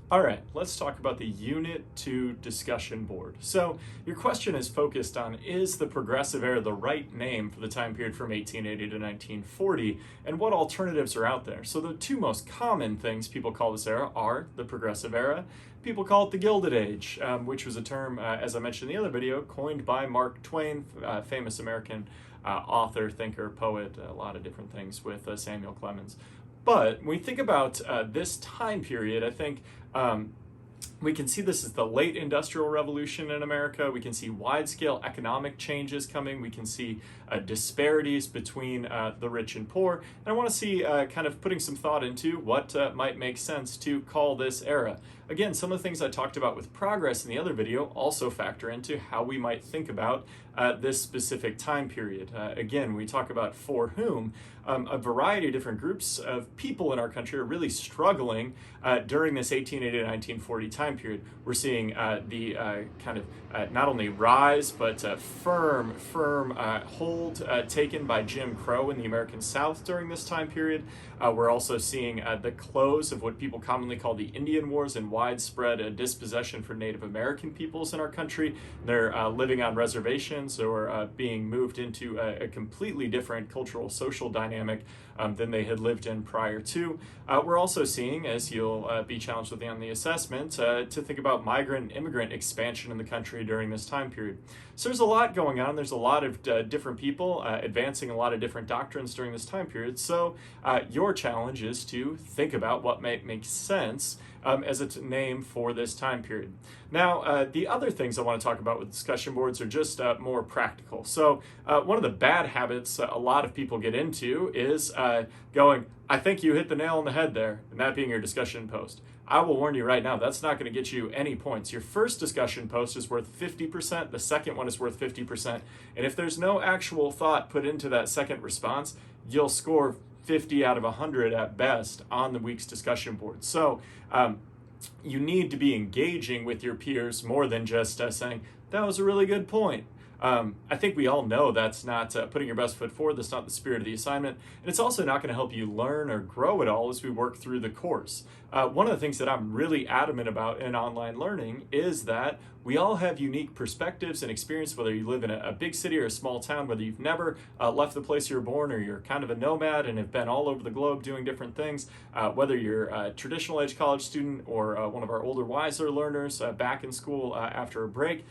All right, let's talk about the Unit 2 discussion board. So your question is focused on, is the Progressive Era the right name for the time period from 1880 to 1940, and what alternatives are out there? So the two most common things people call this era are the Progressive Era. People call it the Gilded Age, which was a term, as I mentioned in the other video, coined by Mark Twain, famous American author, thinker, poet, a lot of different things with Samuel Clemens. But when we think about this time period, I think we can see this as the late industrial revolution in America. We can see wide-scale economic changes coming. We can see disparities between the rich and poor. And I want to see kind of putting some thought into what might make sense to call this era. Again, some of the things I talked about with progress in the other video also factor into how we might think about this specific time period. Again, we talk about for whom, a variety of different groups of people in our country are really struggling during this 1880 to 1940 time period. We're seeing the kind of not only rise, but firm hold taken by Jim Crow in the American South during this time period. We're also seeing the close of what people commonly call the Indian Wars and widespread dispossession for Native American peoples in our country. They're living on reservations or being moved into a completely different cultural social dynamic than they had lived in prior to. We're also seeing, as you'll be challenged with on the assessment, to think about migrant and immigrant expansion in the country during this time period. So there's a lot going on. There's a lot of different people advancing a lot of different doctrines during this time period. So your challenge is to think about what might make sense as a name for this time period. Now, the other things I want to talk about with discussion boards are just more practical. So one of the bad habits a lot of people get into is going, I think you hit the nail on the head there, and that being your discussion post. I will warn you right now, that's not going to get you any points. Your first discussion post is worth 50%, the second one is worth 50%, and if there's no actual thought put into that second response, you'll score 50 out of 100 at best on the week's discussion board. So you need to be engaging with your peers more than just saying, that was a really good point. I think we all know that's not putting your best foot forward. That's not the spirit of the assignment. And it's also not going to help you learn or grow at all as we work through the course. One of the things that I'm really adamant about in online learning is that we all have unique perspectives and experience, whether you live in a big city or a small town, whether you've never left the place you were born or you're kind of a nomad and have been all over the globe doing different things, whether you're a traditional age college student or one of our older, wiser learners back in school after a break.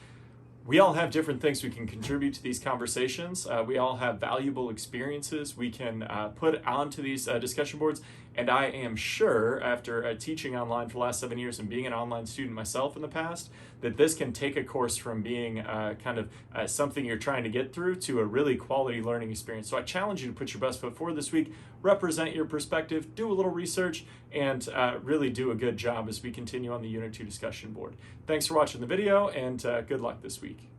We all have different things we can contribute to these conversations. We all have valuable experiences we can put onto these discussion boards. And I am sure, after teaching online for the last 7 years and being an online student myself in the past, that this can take a course from being kind of something you're trying to get through to a really quality learning experience. So I challenge you to put your best foot forward this week, represent your perspective, do a little research, and really do a good job as we continue on the Unit 2 discussion board. Thanks for watching the video, and good luck this week.